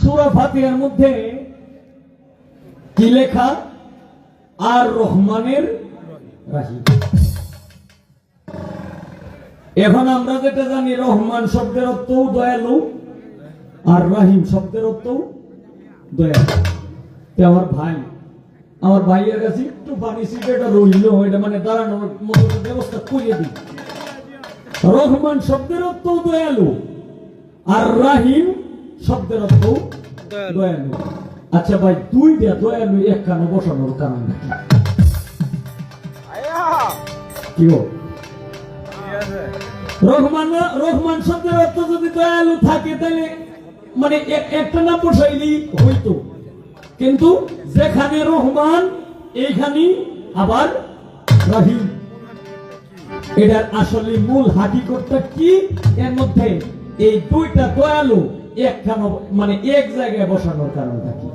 সূরা ফাতিহার মধ্যে কি লেখা? আর রহমানের রাহিম। এখন আমরা যেটা জানি, রহমান শব্দের অর্থ দয়ালু আর রাহিম শব্দের অর্থ দয়ালু। আমার ভাইয়ের কাছে একটু পানি সিগারেট রইল, এটা মানে দাঁড়ানোর মতো ব্যবস্থা করিয়ে দিই। রহমান শব্দের অর্থ দয়ালু আর রাহিম শব্দের অর্থ দয়ালু। আচ্ছা ভাই, দুইটা দয়ালু একখানে বসানোর কারণ কি? রহমান শব্দের অর্থ যদি দয়ালু থাকে, তাহলে মানে একটা না বসাইলেই হইতো, কিন্তু যেখানে রহমান এইখানে আবার রাহিম। এটার আসলে মূল হাকিকতটা কি? এর মধ্যে এই দুইটা দয়ালু একখানে মানে এক জায়গায় বসানোর কারণটা কি?